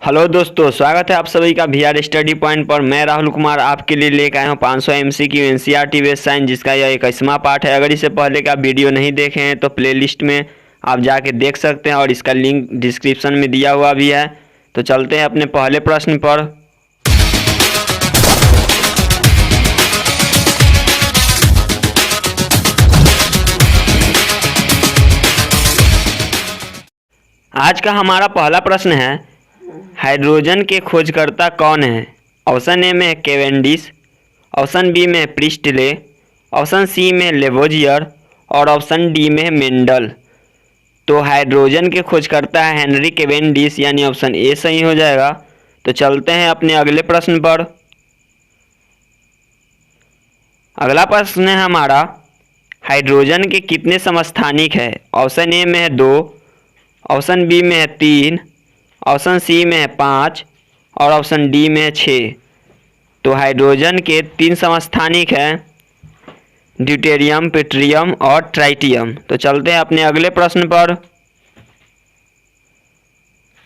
Hello दोस्तों, स्वागत है आप सभी का वीआर स्टडी पॉइंट पर। मैं राहुल कुमार आपके लिए लेकर आया हूँ 500 एमसीक्यू एनसीईआरटी बेस्ड साइंस, जिसका यह 21वां पार्ट है। अगर इससे पहले का वीडियो नहीं देखे हैं तो प्लेलिस्ट में आप जाके देख सकते हैं और इसका लिंक डिस्क्रिप्शन में दिया हुआ भी है। तो चलते हैं अपने पहले प्रश्न पर। आज का हमारा पहला प्रश्न है, हाइड्रोजन के खोजकर्ता कौन है? ऑप्शन ए में केवेंडिश, ऑप्शन बी में प्रिस्टले, ऑप्शन सी में लेवोजियर और ऑप्शन डी में मेंडल। तो हाइड्रोजन के खोजकर्ता है हेनरी केवेंडिश, यानी ऑप्शन ए सही हो जाएगा। तो चलते हैं अपने अगले प्रश्न पर। अगला प्रश्न है हमारा, हाइड्रोजन के कितने समस्थानिक है? ऑप्शन ए में है 2, ऑप्शन बी में है 3, ऑप्शन सी में है 5 और ऑप्शन डी में है 6। तो हाइड्रोजन के 3 समस्थानिक हैं, ड्यूटेरियम, ट्रिटियम और ट्राइटियम। तो चलते हैं अपने अगले प्रश्न पर।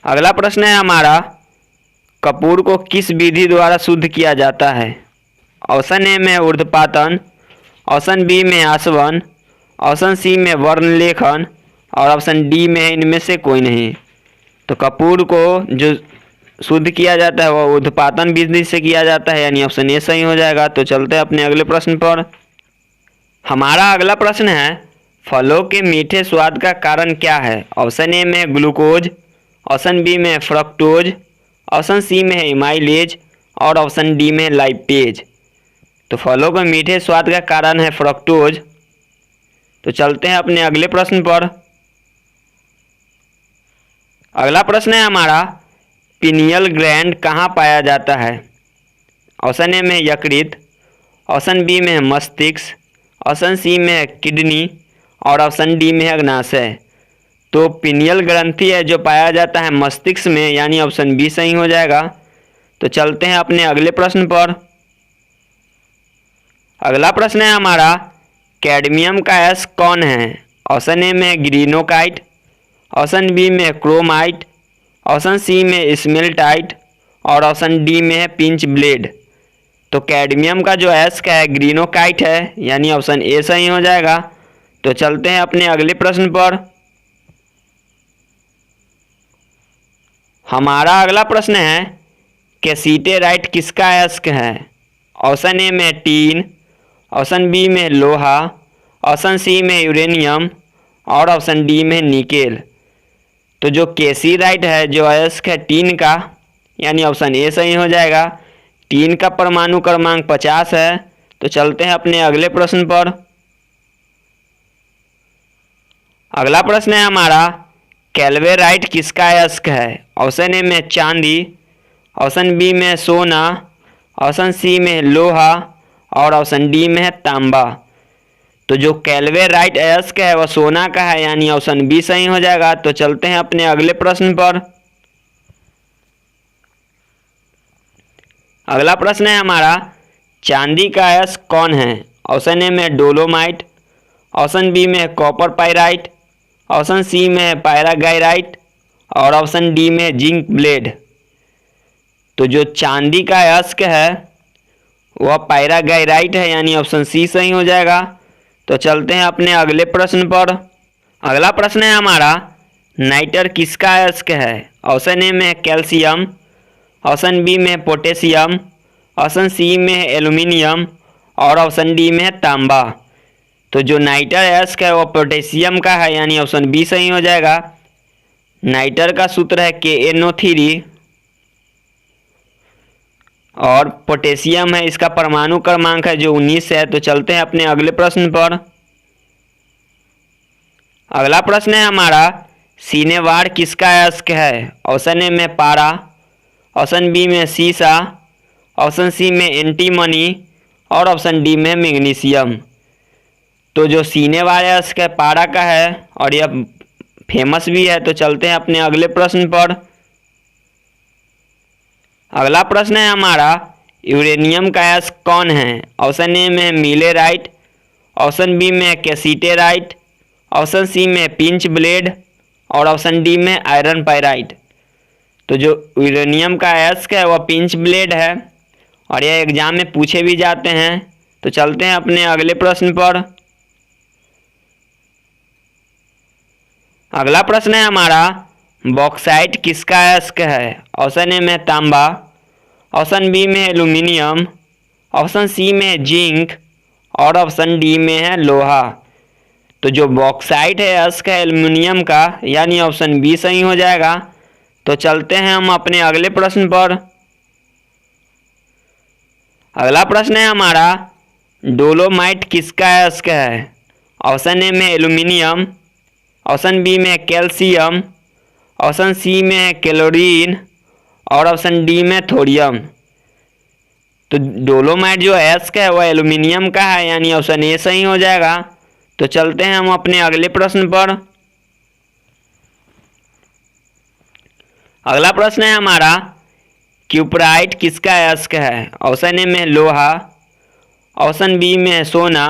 अगला प्रश्न है हमारा, कपूर को किस विधि द्वारा शुद्ध किया जाता है? ऑप्शन ए में ऊर्ध्वपातन, ऑप्शन बी में आसवन, ऑप्शन सी में वर्णलेखन और ऑप्शन डी में इनमें से कोई नहीं। तो कपूर को जो शुद्ध किया जाता है वह ऊर्ध्वपातन विधि से किया जाता है, यानी ऑप्शन ए सही हो जाएगा। तो चलते हैं अपने अगले प्रश्न पर। हमारा अगला प्रश्न है, फलों के मीठे स्वाद का कारण क्या है? ऑप्शन ए में ग्लूकोज, ऑप्शन बी में फ्रक्टोज, ऑप्शन सी में एमाइलेज और ऑप्शन डी में लाइपेज। तो फलों के मीठे स्वाद का कारण है फ्रक्टोज। तो चलते हैं अपने अगले प्रश्न पर। अगला प्रश्न है हमारा, पिनियल ग्लैंड कहाँ पाया जाता है? ऑप्शन ए में यकृत, ऑप्शन बी में मस्तिष्क, ऑप्शन सी में किडनी और ऑप्शन डी में अग्नाशय। तो पिनियल ग्रंथि है जो पाया जाता है मस्तिष्क में, यानी ऑप्शन बी सही हो जाएगा। तो चलते हैं अपने अगले प्रश्न पर। अगला प्रश्न है हमारा, कैडमियम का एस कौन है? ऑप्शन ए में ग्रीनोकाइट, ऑप्शन बी में क्रोमाइट, ऑप्शन सी में स्मेल्टाइट और ऑप्शन डी में है पिंच ब्लेड। तो कैडमियम का जो एस का है ग्रीनोकाइट है, यानी ऑप्शन ए सही हो जाएगा। तो चलते हैं अपने अगले प्रश्न पर। हमारा अगला प्रश्न है, कैसीटेराइट किसका एस्क है? ऑप्शन ए में टीन, ऑप्शन बी में लोहा, ऑप्शन सी में यूरेनियम और ऑप्शन डी में निकेल। तो जो कैसीराइट है जो अयस्क है टीन का, यानी ऑप्शन ए सही हो जाएगा। टीन का परमाणु क्रमांक 50 है। तो चलते हैं अपने अगले प्रश्न पर। अगला प्रश्न है हमारा, कैल्वेराइट किसका अयस्क है? ऑप्शन ए में चांदी, ऑप्शन बी में सोना, ऑप्शन सी में लोहा और ऑप्शन डी में है तांबा। तो जो कैल्वेराइट अयस्क है वह सोना का है, यानी ऑप्शन बी सही हो जाएगा। तो चलते हैं अपने अगले प्रश्न पर। अगला प्रश्न है हमारा, चांदी का अयस्क कौन है? ऑप्शन ए में डोलोमाइट, ऑप्शन बी में कॉपर पाइराइट, ऑप्शन सी में पायरागाइराइट और ऑप्शन डी में जिंक ब्लेड। तो जो चांदी का अयस्क है वह पायरागाइराइट है, यानी ऑप्शन सी सही हो जाएगा। तो चलते हैं अपने अगले प्रश्न पर। अगला प्रश्न है हमारा, नाइटर किसका अयस्क है? ऑप्शन ए में कैल्शियम, ऑप्शन बी में पोटेशियम, ऑप्शन सी में एल्यूमिनियम और ऑप्शन डी में तांबा। तो जो नाइटर अयस्क है वह पोटेशियम का है, यानी ऑप्शन बी सही हो जाएगा। नाइटर का सूत्र है KNO3 और पोटेशियम है इसका परमाणु क्रमांक है जो 19 है। तो चलते हैं अपने अगले प्रश्न पर। अगला प्रश्न है हमारा, सिनेवार किसका अयस्क है? ऑप्शन ए में पारा, ऑप्शन बी में सीसा, ऑप्शन सी में एंटीमनी और ऑप्शन डी में मैग्नीशियम। तो जो सिनेवार अयस्क है पारा का है और यह फेमस भी है। तो चलते हैं अपने अगले प्रश्न पर। अगला प्रश्न है हमारा, यूरेनियम का अयस्क कौन है? ऑप्शन ए में मिलेराइट, ऑप्शन बी में कैसीटेराइट, ऑप्शन सी में पिंच ब्लेड और ऑप्शन डी में आयरन पाइराइट। तो जो यूरेनियम का अयस्क है वह पिंच ब्लेड है और यह एग्जाम में पूछे भी जाते हैं। तो चलते हैं अपने अगले प्रश्न पर। अगला प्रश्न है हमारा, बॉक्साइट किसका अयस्क है? ऑप्शन ए में तांबा, ऑप्शन बी में एल्यूमिनियम, ऑप्शन सी में जिंक और ऑप्शन डी में है लोहा। तो जो बॉक्साइट है अयस्क है एल्यूमिनियम का, यानी ऑप्शन बी सही हो जाएगा। तो चलते हैं हम अपने अगले प्रश्न पर। अगला प्रश्न है हमारा, डोलोमाइट किसका अयस्क है? ऑप्शन ए में एल्यूमिनियम, ऑप्शन बी में कैल्शियम, ऑप्शन सी में क्लोरीन और ऑप्शन डी में थोरियम। तो डोलोमाइट जो अयस्क है वह एल्यूमिनियम का है, यानी ऑप्शन ए सही हो जाएगा। तो चलते हैं हम अपने अगले प्रश्न पर। अगला प्रश्न है हमारा, क्यूपराइट किसका अयस्क है? ऑप्शन ए में लोहा, ऑप्शन बी में सोना,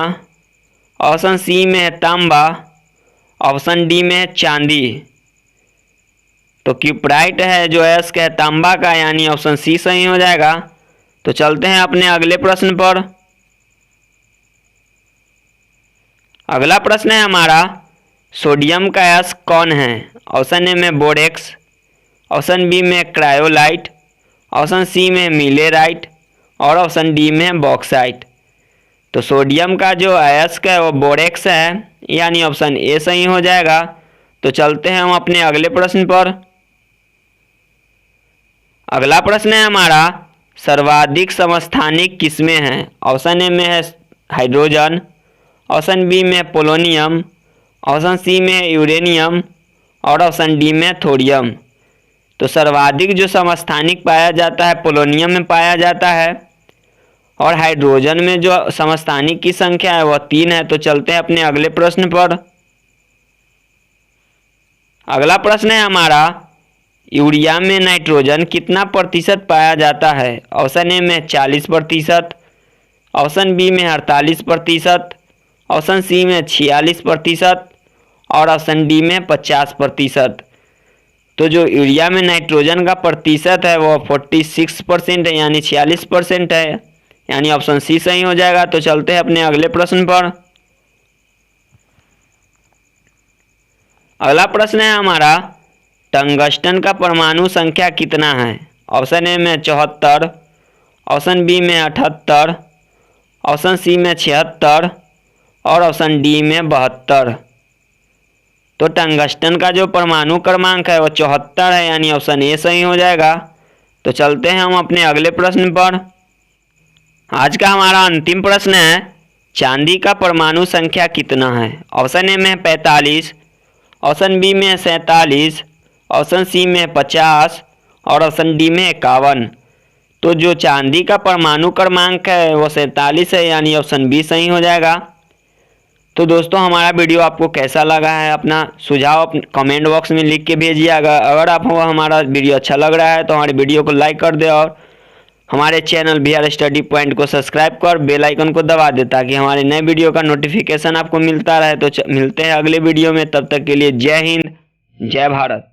ऑप्शन सी में तांबा, ऑप्शन डी में चांदी। तो क्यूपराइट है जो अयस्क है तांबा का, यानी ऑप्शन सी सही हो जाएगा। तो चलते हैं अपने अगले प्रश्न पर। अगला प्रश्न है हमारा, सोडियम का अयस्क कौन है? ऑप्शन ए में बोरेक्स, ऑप्शन बी में क्रायोलाइट, ऑप्शन सी में मिलेराइट और ऑप्शन डी में बॉक्साइट। तो सोडियम का जो अयस्क है वो बोरेक्स है, यानी ऑप्शन ए सही हो जाएगा। तो चलते हैं हम अपने अगले प्रश्न पर। अगला प्रश्न है हमारा, सर्वाधिक समस्थानिक किसमें हैं? ऑप्शन ए में है हाइड्रोजन, ऑप्शन बी में पोलोनियम, ऑप्शन सी में यूरेनियम और ऑप्शन डी में थोरियम। तो सर्वाधिक जो समस्थानिक पाया जाता है पोलोनियम में पाया जाता है और हाइड्रोजन में जो समस्थानिक की संख्या है वह 3 है। तो चलते हैं अपने अगले प्रश्न पर। अगला प्रश्न है हमारा, यूरिया में नाइट्रोजन कितना प्रतिशत पाया जाता है? ऑप्शन ए में 40%, ऑप्शन बी में 48%, ऑप्शन सी में 46% और ऑप्शन डी में 50%। तो जो यूरिया में नाइट्रोजन का प्रतिशत है वो 46% है, यानी 46% है, यानी ऑप्शन सी सही हो जाएगा। तो चलते हैं अपने अगले प्रश्न पर। अगला प्रश्न है हमारा, टंगस्टन का परमाणु संख्या कितना है? ऑप्शन ए में 74, ऑप्शन बी में 78, ऑप्शन सी में 76 और ऑप्शन डी में 72। तो टंगस्टन का जो परमाणु क्रमांक है वो 74 है, यानी ऑप्शन ए सही हो जाएगा। तो चलते हैं हम अपने अगले प्रश्न पर। आज का हमारा अंतिम प्रश्न है, चांदी का परमाणु संख्या कितना है? ऑप्शन ए में 45, ऑप्शन बी में 47, ऑप्शन सी में 50 और ऑप्शन डी में 51। तो जो चांदी का परमाणु क्रमांक है वो 47 है, यानी ऑप्शन बी सही हो जाएगा। तो दोस्तों हमारा वीडियो आपको कैसा लगा है, अपना सुझाव कमेंट बॉक्स में लिख के भेजिएगा। अगर आपको हमारा वीडियो अच्छा लग रहा है तो हमारे वीडियो को लाइक कर दे और हमारे चैनल बिहार स्टडी पॉइंट को सब्सक्राइब कर बेल आइकन को दबा दे, ताकि हमारे नए वीडियो का नोटिफिकेशन आपको मिलता रहे। तो मिलते हैं अगले वीडियो में, तब तक के लिए जय हिंद, जय भारत।